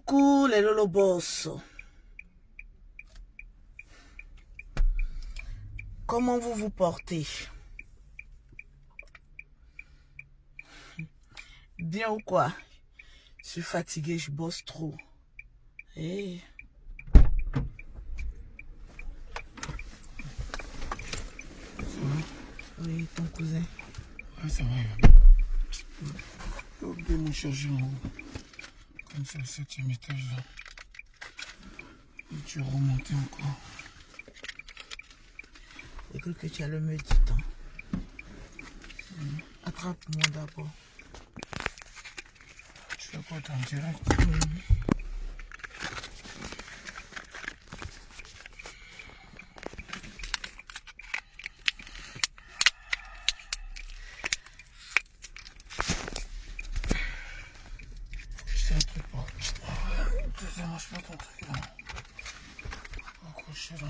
Coucou les lolobos. Comment vous vous portez? Bien ou quoi? Je suis fatiguée, je bosse trop. Hey. Oui, ton cousin. Ouais, ça va. J'ai oublié mon chargeur en haut. Comme c'est le 7e étage là. Et tu remontes encore. J'ai cru que tu allais me dire tant. Attrape-moi d'abord. Tu fais quoi, t'es en direct? C'est un truc pas. Ça marche pas ton truc là. Accroché là.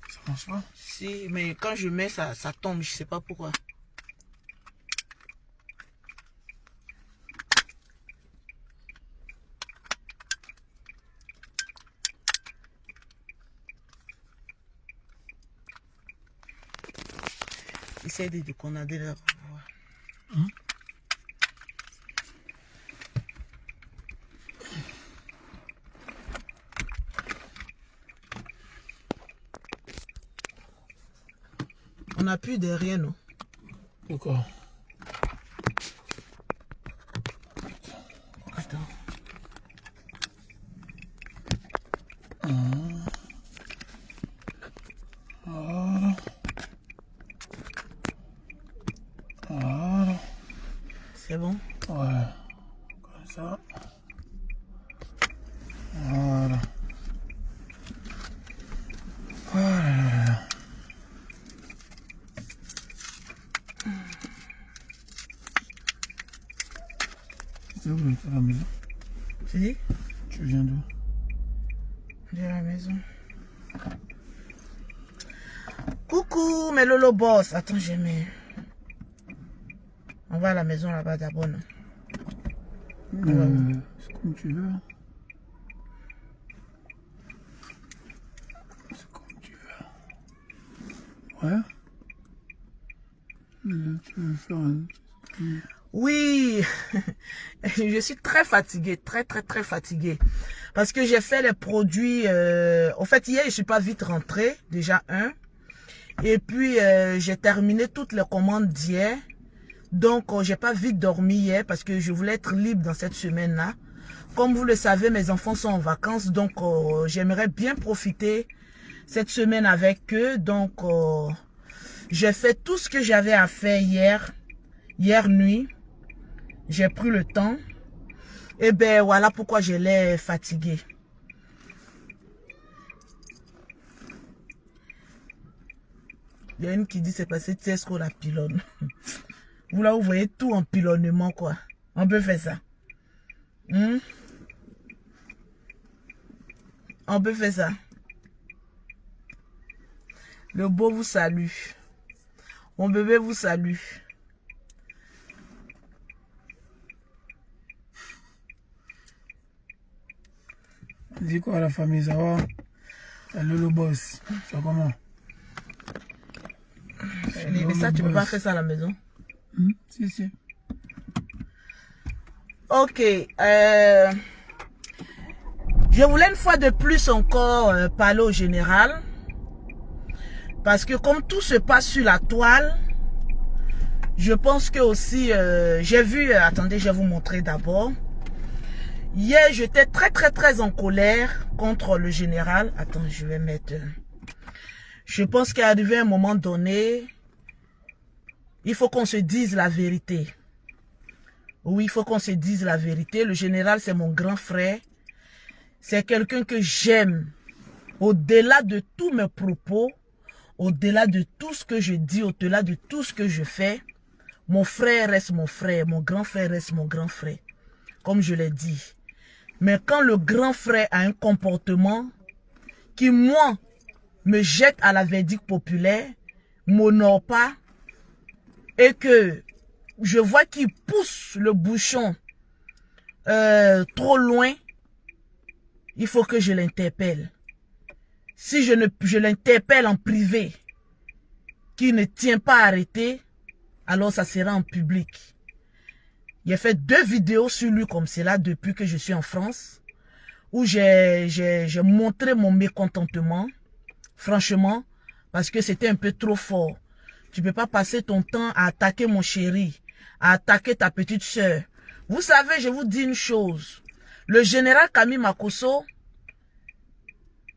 Ça marche pas? Si, mais quand je mets ça, ça tombe, je sais pas pourquoi. Essaye de déconnader la voix. On n'a plus de rien, non? D'accord. Attends. Voilà. Voilà. C'est bon? Ouais. Comme ça. Voilà. Voilà. C'est où la maison? Tu dis? Tu viens d'où? De la maison. Coucou mes lolo boss. Attends, j'ai mis. On va à la maison là-bas d'abord. C'est comme tu veux. C'est comme tu veux. Ouais. Tu veux faire un... Oui, je suis très fatiguée, très fatiguée. Parce que j'ai fait les produits... En fait, hier, je suis pas vite rentrée, déjà un. Et puis, j'ai terminé toutes les commandes d'hier. Donc, j'ai pas vite dormi hier parce que je voulais être libre dans cette semaine-là. Comme vous le savez, mes enfants sont en vacances. Donc, j'aimerais bien profiter cette semaine avec eux. Donc, j'ai fait tout ce que j'avais à faire hier nuit. J'ai pris le temps. Et ben voilà pourquoi je l'ai fatigué. Il y a une qui dit c'est passé Tesco la pilonne. Vous là, vous voyez tout en pilonnement quoi. On peut faire ça. On peut faire ça. Le beau vous salue. Mon bébé vous salue. Dis quoi à la famille, ça va? Le Lolo boss, ça va comment? Mais ça, tu peux pas faire ça à la maison. Si. Ok. Je voulais une fois de plus encore parler au général. Parce que comme tout se passe sur la toile, je pense que aussi, j'ai vu, attendez, je vais vous montrer d'abord. Hier, j'étais très en colère contre le général. Attends, je vais mettre... Je pense qu'à arrivé un moment donné, il faut qu'on se dise la vérité. Oui, il faut qu'on se dise la vérité. Le général, c'est mon grand frère. C'est quelqu'un que j'aime. Au-delà de tous mes propos, au-delà de tout ce que je dis, au-delà de tout ce que je fais, mon frère reste mon frère. Mon grand frère reste mon grand frère. Comme je l'ai dit. Mais quand le grand frère a un comportement qui, moi, me jette à la verdict populaire, m'honore pas, et que je vois qu'il pousse le bouchon trop loin, il faut que je l'interpelle. Si je l'interpelle en privé, qui ne tient pas à arrêter, alors ça sera en public. J'ai fait 2 vidéos sur lui comme cela depuis que je suis en France, où j'ai montré mon mécontentement, franchement, parce que c'était un peu trop fort. Tu ne peux pas passer ton temps à attaquer mon chéri, à attaquer ta petite soeur. Vous savez, je vous dis une chose. Le général Camille Makosso,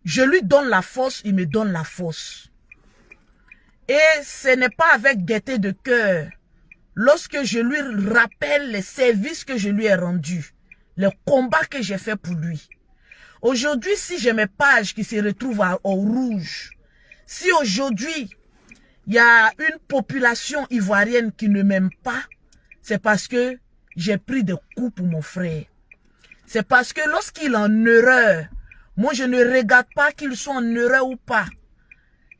je lui donne la force, il me donne la force. Et ce n'est pas avec gaieté de cœur. Lorsque je lui rappelle les services que je lui ai rendus, les combats que j'ai fait pour lui. Aujourd'hui, si j'ai mes pages qui se retrouvent au rouge, si aujourd'hui, il y a une population ivoirienne qui ne m'aime pas, c'est parce que j'ai pris des coups pour mon frère. C'est parce que lorsqu'il est en erreur, moi je ne regarde pas qu'il soit en erreur ou pas.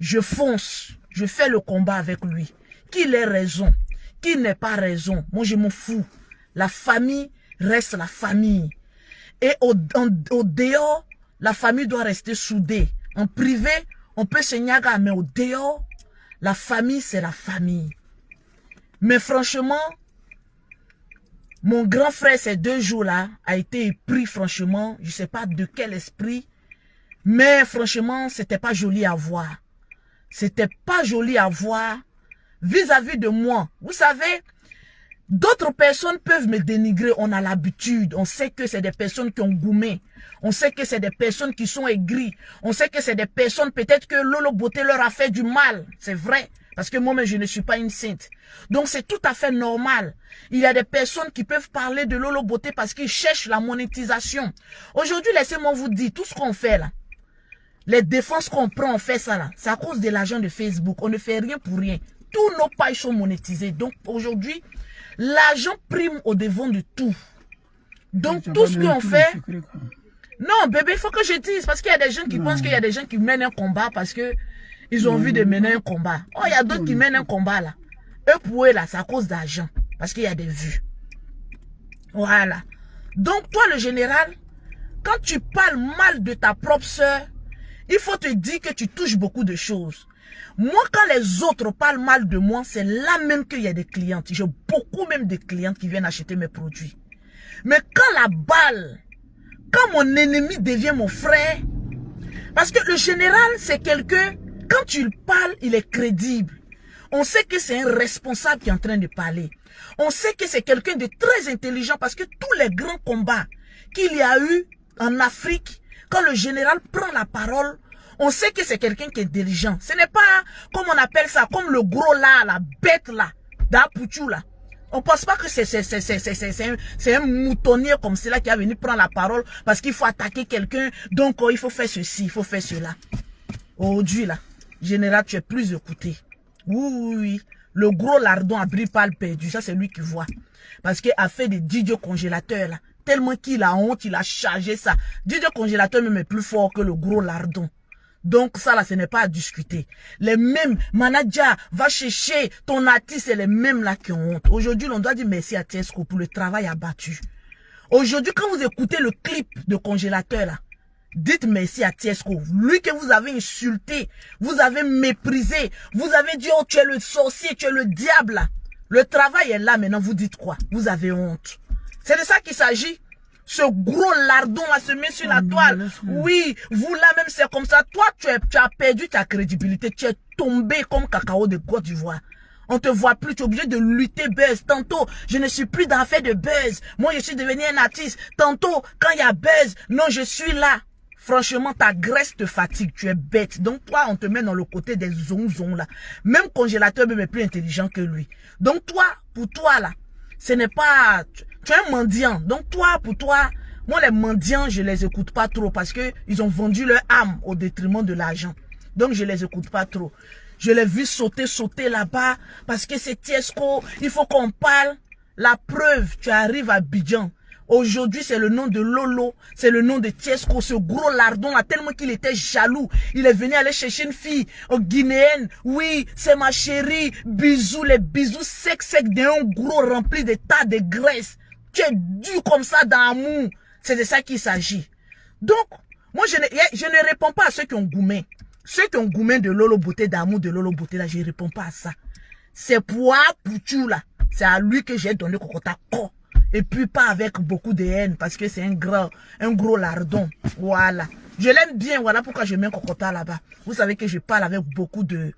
Je fonce, je fais le combat avec lui. Qu'il ait raison, qu'il n'ait pas raison, moi je m'en fous. La famille reste la famille. Et au dehors, la famille doit rester soudée. En privé, on peut se niaga, mais au dehors, la famille c'est la famille. Mais franchement, mon grand frère ces 2 jours-là a été pris franchement, je ne sais pas de quel esprit, mais franchement, c'était pas joli à voir. C'était pas joli à voir vis-à-vis de moi. Vous savez, d'autres personnes peuvent me dénigrer, on a l'habitude, on sait que c'est des personnes qui ont goumé, on sait que c'est des personnes qui sont aigries, on sait que c'est des personnes peut-être que Lolo Beauté leur a fait du mal, c'est vrai. Parce que moi-même, je ne suis pas une sainte. Donc, c'est tout à fait normal. Il y a des personnes qui peuvent parler de Lolo Beauté parce qu'ils cherchent la monétisation. Aujourd'hui, laissez-moi vous dire, tout ce qu'on fait là, les défenses qu'on prend, on fait ça là, c'est à cause de l'argent de Facebook. On ne fait rien pour rien. Tous nos pages sont monétisées. Donc, aujourd'hui, l'argent prime au devant de tout. Donc, tout ce qu'on fait... Non, bébé, il faut que je dise. Parce qu'il y a des gens qui pensent qu'il y a des gens qui mènent un combat parce que ils ont envie de mener un combat. Oh, il y a d'autres qui mènent un combat là. Eux pour eux là, c'est à cause d'argent. Parce qu'il y a des vues. Voilà. Donc toi le général, quand tu parles mal de ta propre soeur, il faut te dire que tu touches beaucoup de choses. Moi quand les autres parlent mal de moi, c'est là même qu'il y a des clientes. J'ai beaucoup même de clientes qui viennent acheter mes produits. Mais quand la balle, quand mon ennemi devient mon frère, parce que le général c'est quelqu'un... Quand tu parles, il est crédible. On sait que c'est un responsable qui est en train de parler. On sait que c'est quelqu'un de très intelligent parce que tous les grands combats qu'il y a eu en Afrique, quand le général prend la parole, on sait que c'est quelqu'un qui est intelligent. Ce n'est pas, comme on appelle ça, comme le gros là, la bête là, d'Apouchou là. On ne pense pas que c'est un moutonnier comme cela qui a venu prendre la parole parce qu'il faut attaquer quelqu'un, donc il faut faire ceci, il faut faire cela. Aujourd'hui là. Général, tu es plus écouté. Oui. Le gros lardon a brille pas le perdu. Ça, c'est lui qui voit. Parce qu'il a fait des DJ congélateurs, là. Tellement qu'il a honte, il a chargé ça. DJ congélateur même est plus fort que le gros lardon. Donc, ça, là, ce n'est pas à discuter. Les mêmes, manager, va chercher ton artiste, c'est les mêmes, là, qui ont honte. Aujourd'hui, on doit dire merci à Tiesco pour le travail abattu. Aujourd'hui, quand vous écoutez le clip de congélateur, là, dites merci à Tiesco. Lui que vous avez insulté, vous avez méprisé, vous avez dit, oh, tu es le sorcier, tu es le diable. Le travail est là, maintenant, vous dites quoi? Vous avez honte. C'est de ça qu'il s'agit. Ce gros lardon là se met sur la toile. Oui, vous là même c'est comme ça. Toi, tu as perdu ta crédibilité. Tu es tombé comme cacao de Côte d'Ivoire. On te voit plus, tu es obligé de lutter buzz. Tantôt, je ne suis plus dans l'affaire de buzz. Moi, je suis devenu un artiste. Tantôt, quand il y a buzz, non, je suis là. Franchement, ta graisse te fatigue, tu es bête. Donc toi, on te met dans le côté des zonzons là. Même congélateur même est plus intelligent que lui. Donc toi, pour toi là, ce n'est pas... Tu es un mendiant. Donc toi, pour toi, moi les mendiants, je les écoute pas trop parce que ils ont vendu leur âme au détriment de l'argent. Donc je les écoute pas trop. Je l'ai vu sauter là-bas parce que c'est Tiesco. Il faut qu'on parle. La preuve, tu arrives à Abidjan. Aujourd'hui, c'est le nom de Lolo, c'est le nom de Tiesco, ce gros lardon là, tellement qu'il était jaloux. Il est venu aller chercher une fille guinéenne. Oui, c'est ma chérie. Bisous, les bisous secs d'un gros rempli de tas de graisse. Tu es dur comme ça dans l'amour. C'est de ça qu'il s'agit. Donc, Moi, je ne réponds pas à ceux qui ont gourmé. Ceux qui ont gourmé de Lolo Beauté, d'amour de Lolo Beauté, là, je ne réponds pas à ça. C'est pour Pouchou, là. C'est à lui que j'ai donné Kokota Ko. Et puis pas avec beaucoup de haine, parce que c'est un gros lardon. Voilà. Je l'aime bien, voilà pourquoi je mets Kokota là-bas. Vous savez que je parle avec beaucoup de...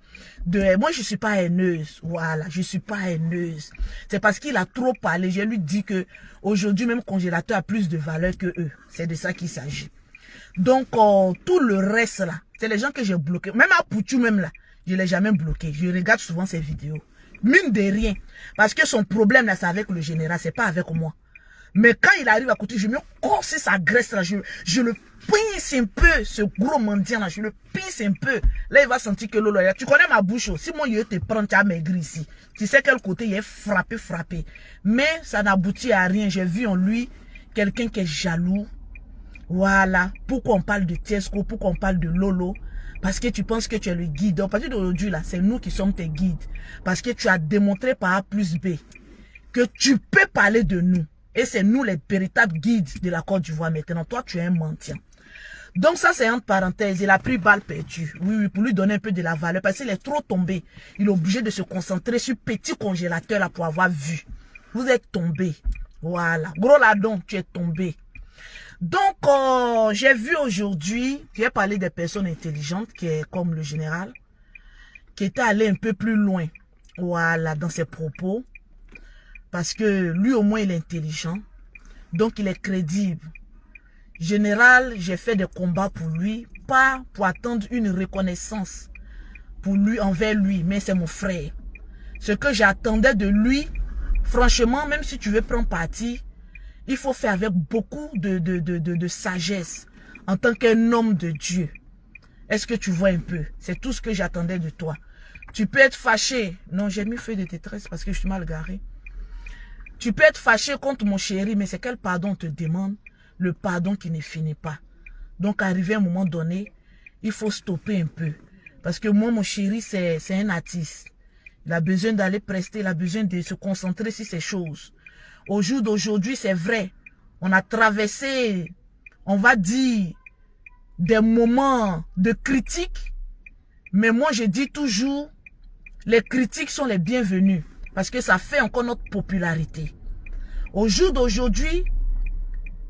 Moi, je suis pas haineuse. Voilà, je suis pas haineuse. C'est parce qu'il a trop parlé. Je lui dis que aujourd'hui, même congélateur a plus de valeur que eux. C'est de ça qu'il s'agit. Donc, tout le reste là, c'est les gens que j'ai bloqués. Même à Pouchou, même là, je ne l'ai jamais bloqué. Je regarde souvent ses vidéos. Mine de rien. Parce que son problème là, c'est avec le général, c'est pas avec moi. Mais quand il arrive à côté, je me corse sa graisse là, je le pince un peu, ce gros mendiant là, je le pince un peu. Là, il va sentir que Lolo, tu connais ma bouche, si moi je te prends, tu as maigri ici. Tu sais quel côté il est frappé. Mais ça n'aboutit à rien. J'ai vu en lui quelqu'un qui est jaloux. Voilà. Pourquoi on parle de Tiesco, pourquoi on parle de Lolo? Parce que tu penses que tu es le guide. À partir d'aujourd'hui, là, c'est nous qui sommes tes guides. Parce que tu as démontré par A plus B que tu peux parler de nous. Et c'est nous les véritables guides de la Côte d'Ivoire maintenant. Toi, tu es un mendiant. Donc ça, c'est entre parenthèses. Il a pris balle perdue. Oui, pour lui donner un peu de la valeur. Parce qu'il est trop tombé. Il est obligé de se concentrer sur petit congélateur là pour avoir vu. Vous êtes tombé. Voilà. Gros ladon, tu es tombé. Donc, j'ai vu aujourd'hui, j'ai parlé des personnes intelligentes, qui est comme le général, qui était allé un peu plus loin, voilà, dans ses propos, parce que lui au moins il est intelligent, donc il est crédible. Général, j'ai fait des combats pour lui, pas pour attendre une reconnaissance pour lui, envers lui, mais c'est mon frère. Ce que j'attendais de lui, franchement, même si tu veux prendre parti, il faut faire avec beaucoup de sagesse en tant qu'un homme de Dieu. Est-ce que tu vois un peu? C'est tout ce que j'attendais de toi. Tu peux être fâché. Non, j'ai mis feu de détresse parce que je suis mal garé. Tu peux être fâché contre mon chéri, mais c'est quel pardon on te demande? Le pardon qui ne finit pas. Donc, arrivé à un moment donné, il faut stopper un peu. Parce que moi, mon chéri, c'est un artiste. Il a besoin d'aller prester, il a besoin de se concentrer sur ces choses. Au jour d'aujourd'hui, c'est vrai, on a traversé, on va dire, des moments de critique. Mais moi, je dis toujours, les critiques sont les bienvenues. Parce que ça fait encore notre popularité. Au jour d'aujourd'hui,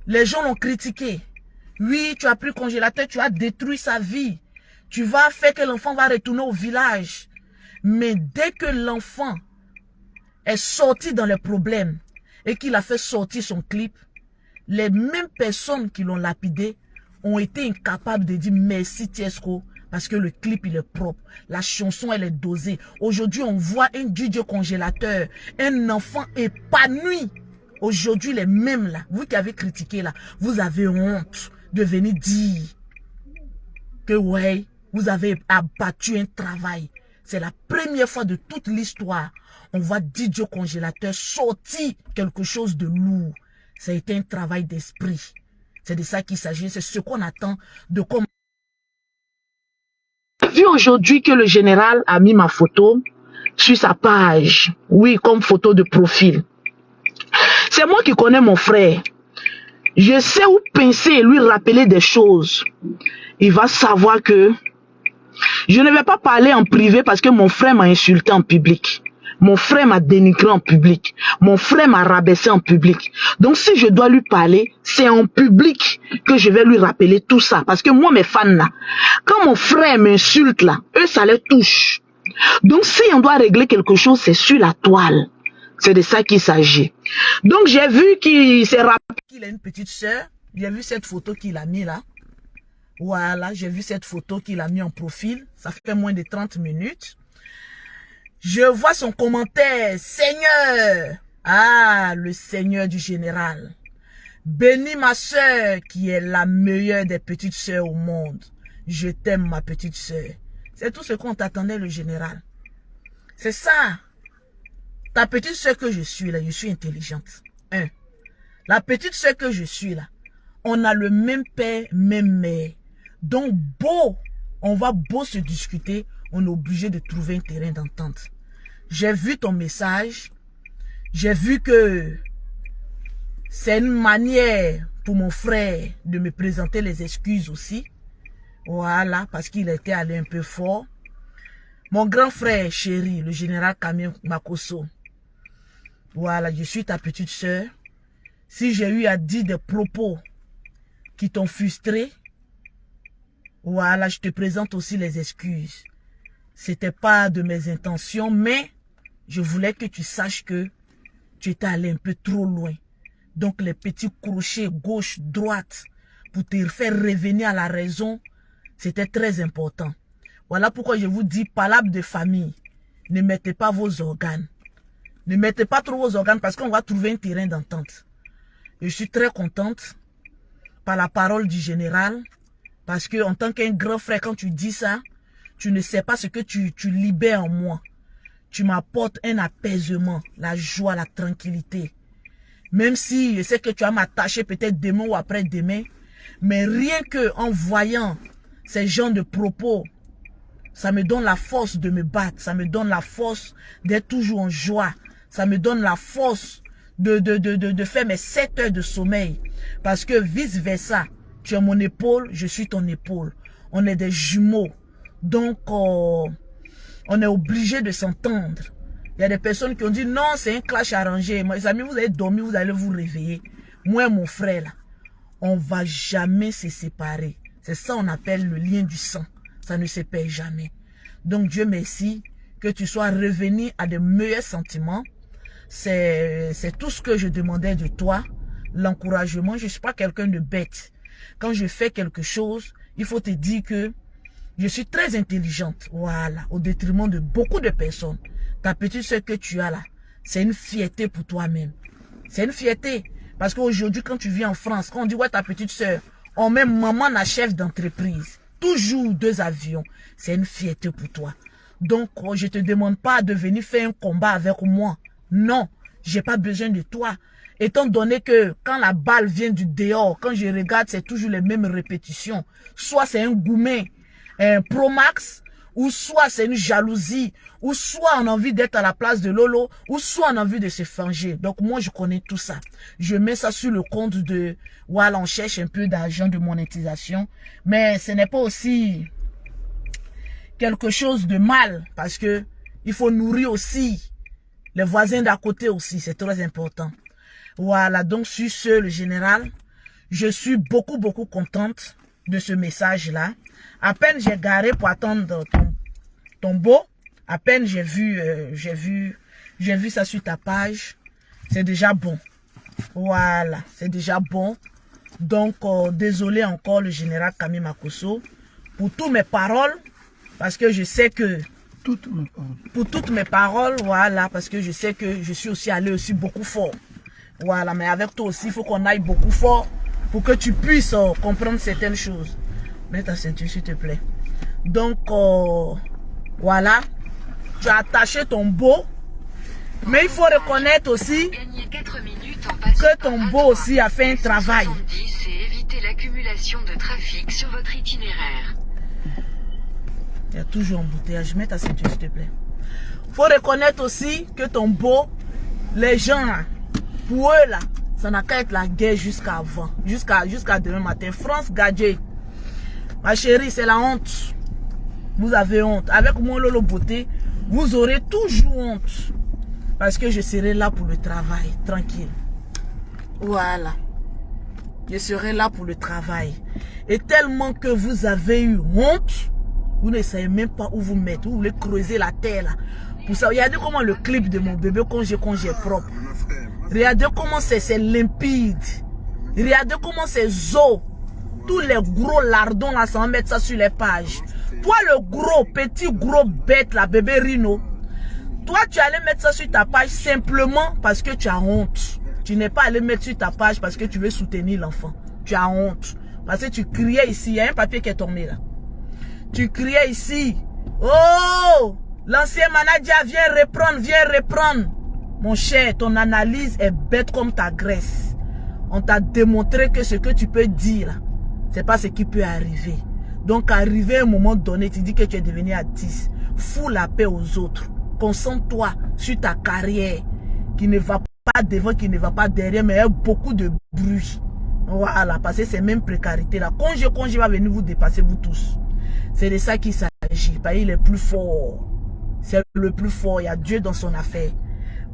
les gens l'ont critiqué. Oui, tu as pris congélateur, tu as détruit sa vie. Tu vas faire que l'enfant va retourner au village. Mais dès que l'enfant est sorti dans les problèmes, et qu'il a fait sortir son clip, les mêmes personnes qui l'ont lapidé ont été incapables de dire merci Tiesco parce que le clip il est propre, la chanson elle est dosée. Aujourd'hui on voit un DJ congélateur, un enfant épanoui. Aujourd'hui les mêmes là, vous qui avez critiqué là, vous avez honte de venir dire que ouais, vous avez abattu un travail. C'est la première fois de toute l'histoire. On voit DJ congélateur sortir quelque chose de lourd. Ça a été un travail d'esprit. C'est de ça qu'il s'agit. C'est ce qu'on attend de comme... Vu aujourd'hui que le général a mis ma photo sur sa page. Oui, comme photo de profil. C'est moi qui connais mon frère. Je sais où penser et lui rappeler des choses. Il va savoir que je ne vais pas parler en privé parce que mon frère m'a insulté en public. Mon frère m'a dénigré en public. Mon frère m'a rabaissé en public. Donc si je dois lui parler, c'est en public que je vais lui rappeler tout ça. Parce que moi, mes fans là, quand mon frère m'insulte là, eux ça les touche. Donc si on doit régler quelque chose, c'est sur la toile. C'est de ça qu'il s'agit. Donc j'ai vu qu'il s'est rappelé qu'il a une petite soeur. J'ai vu cette photo qu'il a mis là. Voilà, j'ai vu cette photo qu'il a mis en profil. Ça fait moins de 30 minutes. Je vois son commentaire. Seigneur. Ah, le Seigneur du général. Bénis ma soeur qui est la meilleure des petites sœurs au monde. Je t'aime ma petite soeur. C'est tout ce qu'on t'attendait le général. C'est ça. Ta petite soeur que je suis là, je suis intelligente. La petite soeur que je suis là, on a le même père, même mère. Donc, on va se discuter, on est obligé de trouver un terrain d'entente. J'ai vu ton message, j'ai vu que c'est une manière pour mon frère de me présenter les excuses aussi. Voilà, parce qu'il était allé un peu fort. Mon grand frère chéri, le général Kamim Makosso. Voilà, je suis ta petite soeur. Si j'ai eu à dire des propos qui t'ont frustré, voilà, je te présente aussi les excuses. C'était pas de mes intentions, mais je voulais que tu saches que tu étais allé un peu trop loin. Donc les petits crochets gauche, droite, pour te faire revenir à la raison, c'était très important. Voilà pourquoi je vous dis, palabre de famille, ne mettez pas vos organes. Ne mettez pas trop vos organes parce qu'on va trouver un terrain d'entente. Je suis très contente par la parole du général, parce que en tant qu'un grand frère, quand tu dis ça, tu ne sais pas ce que tu libères en moi. Tu m'apportes un apaisement, la joie, la tranquillité. Même si je sais que tu vas m'attacher peut-être demain ou après-demain, mais rien que en voyant ces genres de propos, ça me donne la force de me battre, ça me donne la force d'être toujours en joie, ça me donne la force de faire mes 7 heures de sommeil. Parce que vice-versa, tu es mon épaule, je suis ton épaule. On est des jumeaux. Donc, on est obligé de s'entendre. Il y a des personnes qui ont dit, non, c'est un clash arrangé. Mes amis, vous allez dormir, vous allez vous réveiller. Moi et mon frère, là, on ne va jamais se séparer. C'est ça qu'on appelle le lien du sang. Ça ne se perd jamais. Donc, Dieu merci que tu sois revenu à de meilleurs sentiments. C'est tout ce que je demandais de toi. L'encouragement. Je ne suis pas quelqu'un de bête. Quand je fais quelque chose, il faut te dire que je suis très intelligente. Voilà. Au détriment de beaucoup de personnes. Ta petite soeur que tu as là, c'est une fierté pour toi-même. C'est une fierté. Parce qu'aujourd'hui, quand tu vis en France, quand on dit, ouais, ta petite soeur, on met maman la chef d'entreprise. Toujours 2 avions. C'est une fierté pour toi. Donc, je ne te demande pas de venir faire un combat avec moi. Non, j'ai pas besoin de toi. Étant donné que quand la balle vient du dehors, quand je regarde, c'est toujours les mêmes répétitions. Soit c'est un Goumet, un Pro Max, ou soit c'est une jalousie, ou soit on a envie d'être à la place de Lolo, ou soit on a envie de se fanger. Donc moi, je connais tout ça. Je mets ça sur le compte de... Voilà, on cherche un peu d'argent de monétisation. Mais ce n'est pas aussi quelque chose de mal, parce que il faut nourrir aussi les voisins d'à côté aussi. C'est très important. Voilà, donc sur ce, le général, je suis beaucoup contente de ce message-là. À peine j'ai garé pour attendre ton beau, à peine j'ai vu ça sur ta page, c'est déjà bon. Voilà, c'est déjà bon. Donc, désolé encore le général Kamim Makosso pour toutes mes paroles, parce que je sais que pour toutes mes paroles, voilà, parce que je sais que je suis aussi allé aussi beaucoup fort. Voilà, mais avec toi aussi, il faut qu'on aille beaucoup fort pour que tu puisses comprendre certaines choses. Mets ta ceinture, s'il te plaît. Donc, voilà. Tu as attaché ton beau. Mais il faut reconnaître aussi que ton beau aussi a fait un travail. Et éviter l'accumulation de trafic sur votre itinéraire. Il y a toujours un embouteillage. Mets ta ceinture, s'il te plaît. Il faut reconnaître aussi que ton beau, les gens là, pour eux là, ça n'a qu'à être la guerre jusqu'à avant, jusqu'à demain matin. France Gadget, ma chérie, c'est la honte. Vous avez honte. Avec mon Lolo Beauté, vous aurez toujours honte. Parce que je serai là pour le travail, tranquille. Voilà. Je serai là pour le travail. Et tellement que vous avez eu honte, vous ne savez même pas où vous mettre. Vous voulez creuser la terre là. Pour ça, regardez comment le clip de mon bébé quand j'ai propre. Regardez comment c'est limpide. Regardez comment c'est zo. Tous les gros lardons là, ça va mettre ça sur les pages. Toi le gros, petit gros bête là, bébé Rino. Toi tu allais mettre ça sur ta page simplement parce que tu as honte. Tu n'es pas allé mettre sur ta page parce que tu veux soutenir l'enfant. Tu as honte. Parce que tu criais ici, il y a un papier qui est tombé là. Tu criais ici. Oh, l'ancien manager vient reprendre. Mon cher, ton analyse est bête comme ta graisse. On t'a démontré que ce que tu peux dire, c'est pas ce qui peut arriver. Donc, arrivé à un moment donné, tu dis que tu es devenu artiste. Fous la paix aux autres. Concentre-toi sur ta carrière qui ne va pas devant, qui ne va pas derrière, mais il y a beaucoup de bruit. Voilà, parce que c'est même précarité là. Congé va venir vous dépasser vous tous. C'est de ça qu'il s'agit. Il est plus fort. C'est le plus fort. Il y a Dieu dans son affaire.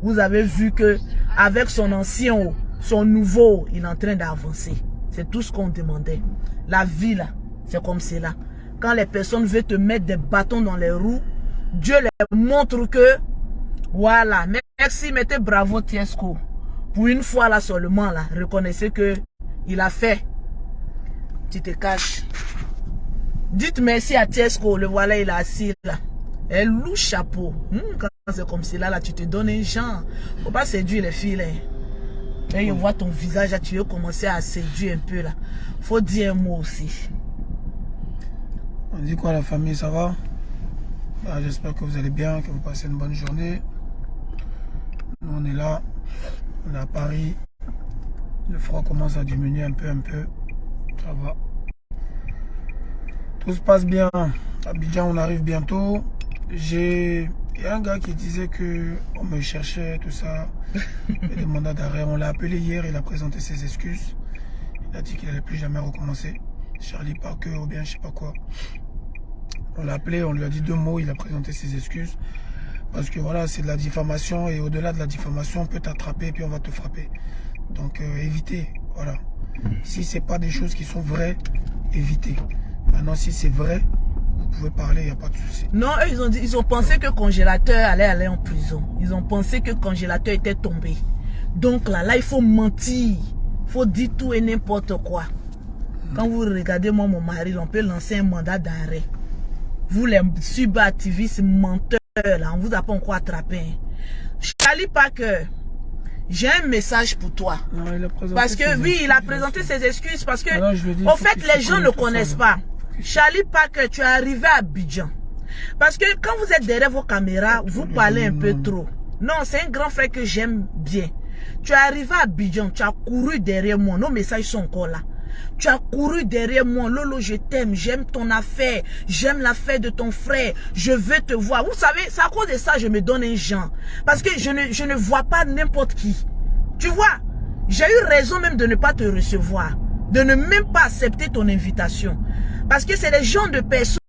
Vous avez vu que avec son ancien, son nouveau, il est en train d'avancer. C'est tout ce qu'on demandait. La vie là, c'est comme cela. Quand les personnes veulent te mettre des bâtons dans les roues, Dieu les montre que, voilà, merci, mettez bravo Tiesco. Pour une fois là seulement là, reconnaissez que il a fait. Tu te caches. Dites merci à Tiesco, le voilà, il est assis là. Elle loue chapeau. Quand c'est comme cela là, tu te donnes un genre. Faut pas séduire les filles là. Et je vois ton visage là, tu veux commencer à séduire un peu là. Faut dire un mot aussi. On dit quoi la famille, ça va? Bah, j'espère que vous allez bien, que vous passez une bonne journée. Nous on est là, on est à Paris. Le froid commence à diminuer un peu. Ça va. Tout se passe bien. Abidjan, on arrive bientôt. Il y a un gars qui disait que on me cherchait, tout ça. Des mandats d'arrêt. On l'a appelé hier, il a présenté ses excuses. Il a dit qu'il n'allait plus jamais recommencer. Charlie Parker ou bien je sais pas quoi. On l'a appelé, on lui a dit 2 mots, il a présenté ses excuses. Parce que voilà, c'est de la diffamation et au-delà de la diffamation, on peut t'attraper et puis on va te frapper. Donc évitez, voilà. Si c'est pas des choses qui sont vraies, évitez. Maintenant, si c'est vrai, vous pouvez parler, il n'y a pas de souci. Non, eux, ils ont pensé que Congélateur allait aller en prison. Ils ont pensé que Congélateur était tombé. Donc là, il faut mentir. Il faut dire tout et n'importe quoi. Quand vous regardez moi, mon mari, on peut lancer un mandat d'arrêt. Vous les subactivistes menteurs, là, on vous a pas encore attrapé. Charlie Parker, j'ai un message pour toi. Non, parce que oui, il a présenté ses excuses parce que, en fait, les gens ne connaissent pas. Charlie Parker, tu es arrivé à Abidjan. Parce que quand vous êtes derrière vos caméras, vous parlez un peu trop. Non, c'est un grand frère que j'aime bien. Tu es arrivé à Abidjan, tu as couru derrière moi. Nos messages sont encore là. Tu as couru derrière moi. Lolo, je t'aime, j'aime ton affaire. J'aime l'affaire de ton frère. Je veux te voir. Vous savez, c'est à cause de ça que je me donne un genre. Parce que je ne vois pas n'importe qui. Tu vois, j'ai eu raison même de ne pas te recevoir. De ne même pas accepter ton invitation. Parce que c'est des gens de personnes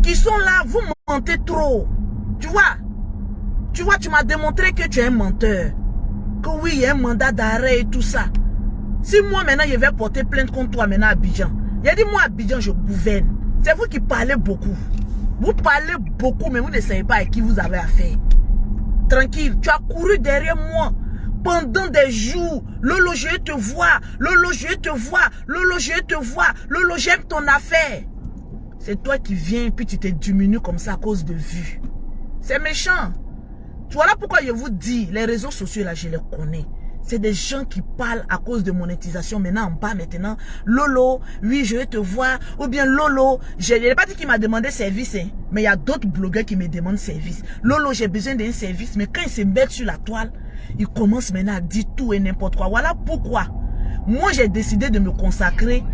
qui sont là, vous mentez trop. Tu vois, tu m'as démontré que tu es un menteur. Que oui, il y a un mandat d'arrêt et tout ça. Si moi maintenant je vais porter plainte contre toi maintenant à Abidjan. Il a dit moi à Abidjan je gouverne. C'est vous qui parlez beaucoup. Vous parlez beaucoup mais vous ne savez pas à qui vous avez affaire. Tranquille, tu as couru derrière moi pendant des jours. Lolo, je vais te voir. Lolo, je vais te voir. Lolo, je vais te voir. Lolo, j'aime ton affaire. C'est toi qui viens et puis tu te diminues comme ça à cause de vue. C'est méchant. Voilà pourquoi je vous dis, les réseaux sociaux là, je les connais. C'est des gens qui parlent à cause de monétisation. Maintenant, en bas, maintenant, Lolo, oui, je vais te voir. Ou bien Lolo, je n'ai pas dit qu'il m'a demandé service, hein, mais il y a d'autres blogueurs qui me demandent service. Lolo, j'ai besoin d'un service. Mais quand ils se mettent sur la toile, ils commencent maintenant à dire tout et n'importe quoi. Voilà pourquoi moi, j'ai décidé de me consacrer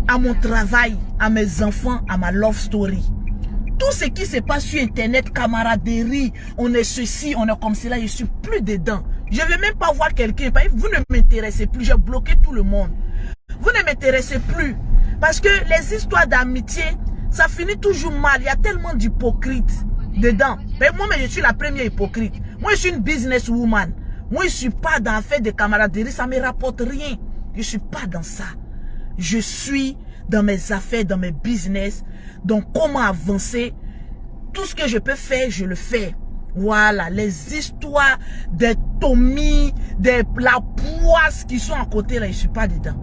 à mon travail, à mes enfants, à ma love story. Tout ce qui se passe sur Internet, camaraderie, on est ceci, on est comme cela, je ne suis plus dedans. Je ne vais même pas voir quelqu'un. Vous ne m'intéressez plus. J'ai bloqué tout le monde. Vous ne m'intéressez plus. Parce que les histoires d'amitié, ça finit toujours mal. Il y a tellement d'hypocrites dedans. Mais moi, je suis la première hypocrite. Moi, je suis une businesswoman. Moi, je ne suis pas dans l'affaire de camaraderie. Ça ne me rapporte rien. Je ne suis pas dans ça. Je suis dans mes affaires, dans mes business. Donc, comment avancer? Tout ce que je peux faire, je le fais. Voilà, les histoires des Tommy, de la poisse qui sont à côté, là, je ne suis pas dedans.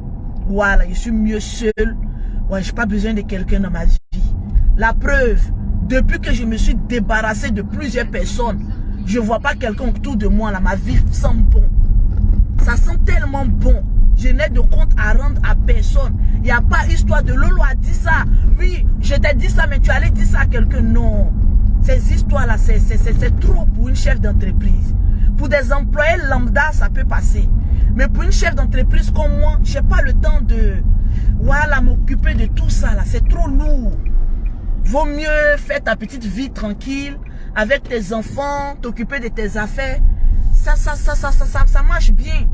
Voilà, je suis mieux seul. Ouais, je n'ai pas besoin de quelqu'un dans ma vie. La preuve, depuis que je me suis débarrassé de plusieurs personnes, je ne vois pas quelqu'un autour de moi, là, ma vie sent bon. Ça sent tellement bon. Je n'ai de compte à rendre à personne. Il n'y a pas histoire de Lolo a dit ça. Oui, je t'ai dit ça, mais tu allais dire ça à quelqu'un. Non. Ces histoires-là, c'est trop pour une chef d'entreprise. Pour des employés lambda, ça peut passer. Mais pour une chef d'entreprise comme moi, je n'ai pas le temps de voilà, m'occuper de tout ça. C'est trop lourd. Vaut mieux faire ta petite vie tranquille, avec tes enfants, t'occuper de tes affaires. Ça marche bien.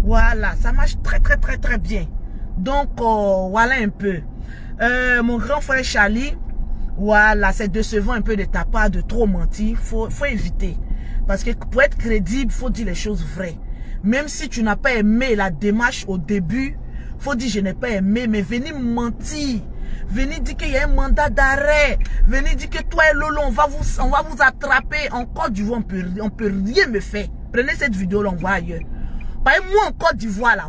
Voilà, ça marche très bien. Donc, voilà un peu. Mon grand frère Charlie, voilà, c'est décevant un peu de ta part de trop mentir. Faut éviter. Parce que pour être crédible, faut dire les choses vraies. Même si tu n'as pas aimé la démarche au début, faut dire je n'ai pas aimé, mais venez mentir. Venez dire qu'il y a un mandat d'arrêt. Venez dire que toi et Lolo, on va vous attraper. En Côte d'Ivoire, on peut rien me faire. Prenez cette vidéo, on voit ailleurs. Par exemple, moi en Côte d'Ivoire, là,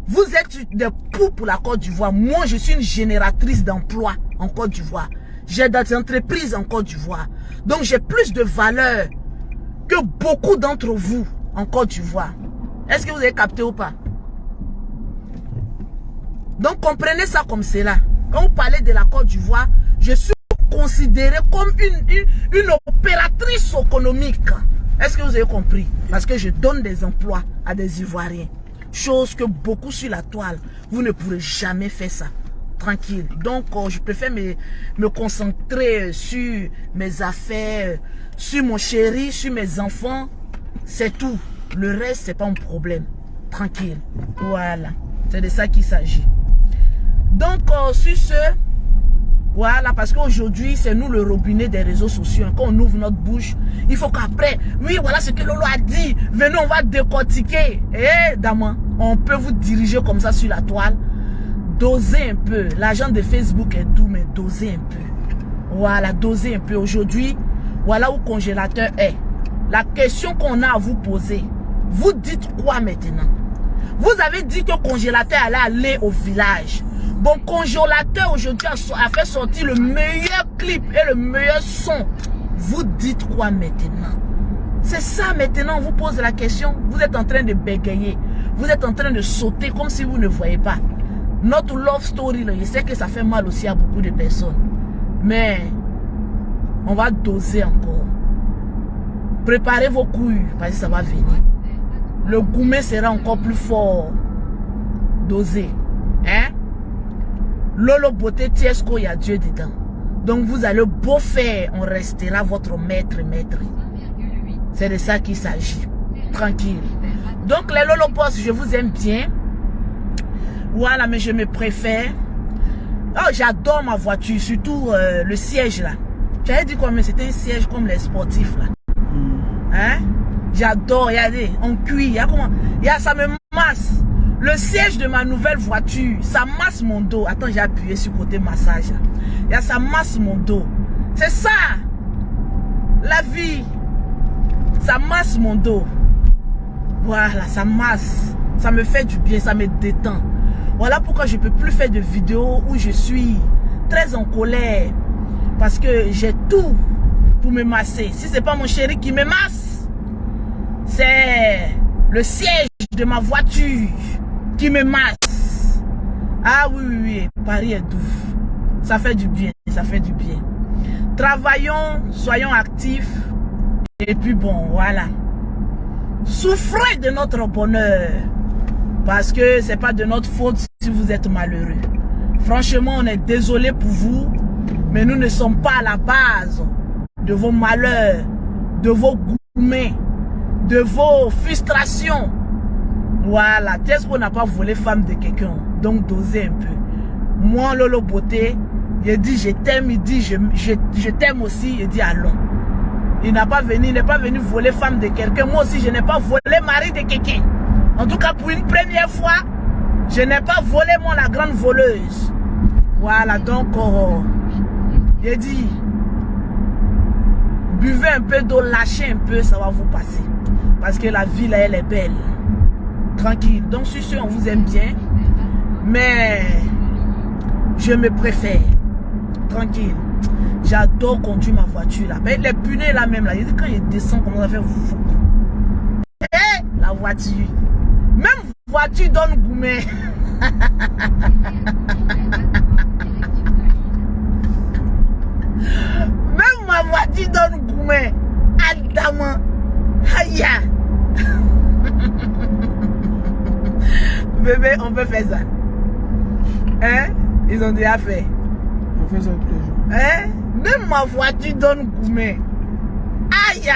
vous êtes des poux pour la Côte d'Ivoire. Moi, je suis une génératrice d'emplois en Côte d'Ivoire. J'ai des entreprises en Côte d'Ivoire. Donc, j'ai plus de valeur que beaucoup d'entre vous en Côte d'Ivoire. Est-ce que vous avez capté ou pas? Donc, comprenez ça comme cela. Quand vous parlez de la Côte d'Ivoire, je suis considérée comme une opératrice économique. Est-ce que vous avez compris? Parce que je donne des emplois à des Ivoiriens. Chose que beaucoup sur la toile, vous ne pourrez jamais faire ça. Tranquille. Donc, je préfère me concentrer sur mes affaires, sur mon chéri, sur mes enfants. C'est tout. Le reste, c'est pas un problème. Tranquille. Voilà. C'est de ça qu'il s'agit. Donc, sur ce, voilà, parce qu'aujourd'hui, c'est nous le robinet des réseaux sociaux. Quand on ouvre notre bouche, il faut qu'après, oui, voilà ce que Lolo a dit. Venez, on va décortiquer. Eh, daman, on peut vous diriger comme ça sur la toile. Dosez un peu. L'argent de Facebook est doux, mais dosez un peu. Voilà, dosez un peu. Aujourd'hui, voilà où le congélateur est. La question qu'on a à vous poser, vous dites quoi maintenant? Vous avez dit que le congélateur allait aller au village. Bon, congélateur aujourd'hui a fait sortir le meilleur clip et le meilleur son. Vous dites quoi maintenant? C'est ça maintenant, on vous pose la question. Vous êtes en train de bégayer. Vous êtes en train de sauter comme si vous ne voyez pas. Notre love story, là, je sais que ça fait mal aussi à beaucoup de personnes. Mais on va doser encore. Préparez vos couilles parce que ça va venir. Le gourmet sera encore plus fort. Dosé. Hein? Lolo beauté Tiesco, il y a Dieu dedans. Donc vous allez beau faire, on restera votre maître. C'est de ça qu'il s'agit. Tranquille. Donc les Lolo Boss, je vous aime bien. Voilà, mais je me préfère. Oh, j'adore ma voiture, surtout le siège là. J'avais dit quoi, mais c'était un siège comme les sportifs là. Hein? J'adore, regardez, en cuir, ça me masse. Le siège de ma nouvelle voiture, ça masse mon dos. Attends, j'ai appuyé sur le côté massage. Ça masse mon dos. C'est ça. La vie. Ça masse mon dos. Voilà, ça masse. Ça me fait du bien, ça me détend. Voilà pourquoi je ne peux plus faire de vidéos où je suis très en colère. Parce que j'ai tout pour me masser. Si ce n'est pas mon chéri qui me masse, c'est le siège de ma voiture qui me masse. Ah oui, Paris est doux. Ça fait du bien, ça fait du bien. Travaillons, soyons actifs. Et puis bon, voilà. Souffrez de notre bonheur. Parce que c'est pas de notre faute si vous êtes malheureux. Franchement, on est désolé pour vous. Mais nous ne sommes pas à la base de vos malheurs, de vos gourmets, de vos frustrations. Voilà, est-ce qu'on n'a pas volé femme de quelqu'un? Donc dosez un peu. Moi, Lolo Beauté, il dit je t'aime, il dit je t'aime aussi, il dit allons. Il n'est pas venu voler femme de quelqu'un. Moi aussi, je n'ai pas volé mari de quelqu'un. En tout cas, pour une première fois, je n'ai pas volé moi la grande voleuse. Voilà, donc, il dit, buvez un peu d'eau, lâchez un peu, ça va vous passer. Parce que la vie, là, elle est belle. Tranquille. Donc, sur ce, on vous aime bien. Mais, je me préfère. Tranquille. J'adore conduire ma voiture, là. Mais les punais, là, même, là, quand il descend, comment ça fait fou. Et la voiture. Même voiture donne gourmet. Même ma voiture donne gourmet. Adama. Aïe. Bébé, on peut faire ça. Hein? Ils ont déjà fait. On fait ça tous les jours. Hein? Même ma voiture donne gourmet. Aïe.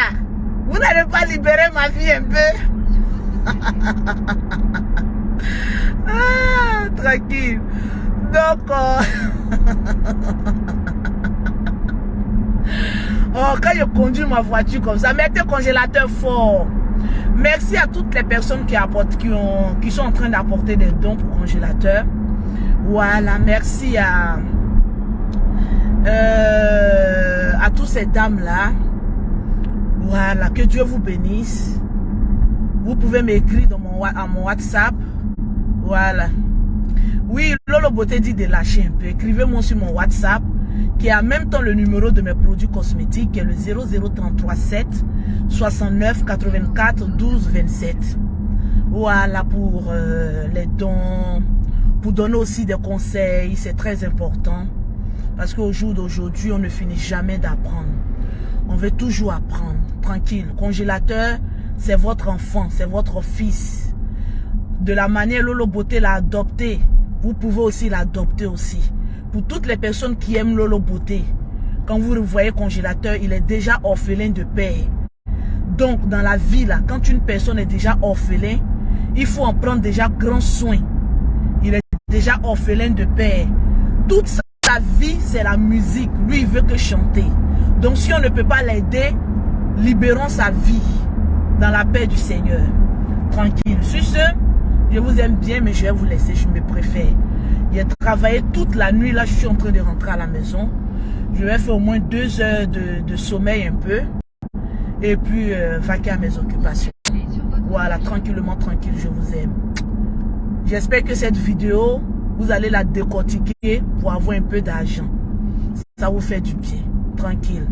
Vous n'allez pas libérer ma vie un peu? Ah, tranquille. Donc, oh, quand je conduis ma voiture comme ça, mettez le congélateur fort. Merci à toutes les personnes qui sont en train d'apporter des dons pour congélateur. Voilà, merci à toutes ces dames-là. Voilà, que Dieu vous bénisse. Vous pouvez m'écrire à mon WhatsApp. Voilà. Oui, Lolo Beauté dit de lâcher un peu. Écrivez-moi sur mon WhatsApp, qui est en même temps le numéro de mes produits cosmétiques, qui est le 0033 7 69 84 12 27. Voilà pour les dons, pour donner aussi des conseils, c'est très important. Parce qu'au jour d'aujourd'hui, on ne finit jamais d'apprendre. On veut toujours apprendre, tranquille. Congélateur, c'est votre enfant, c'est votre fils. De la manière Lolo Beauté l'a adopté, vous pouvez aussi l'adopter aussi. Pour toutes les personnes qui aiment Lolo Beauté, quand vous le voyez congélateur, il est déjà orphelin de père. Donc, dans la vie, là, quand une personne est déjà orphelin, il faut en prendre déjà grand soin. Il est déjà orphelin de père. Toute sa vie, c'est la musique. Lui, il veut que chanter. Donc, si on ne peut pas l'aider, libérons sa vie dans la paix du Seigneur. Tranquille. Sur ce, je vous aime bien, mais je vais vous laisser, je me préfère. J'ai travaillé toute la nuit, là je suis en train de rentrer à la maison. Je vais faire au moins 2 heures de sommeil un peu. Et puis vaquer à mes occupations. Voilà, tranquillement, tranquille, je vous aime. J'espère que cette vidéo, vous allez la décortiquer pour avoir un peu d'argent. Ça vous fait du bien, tranquille.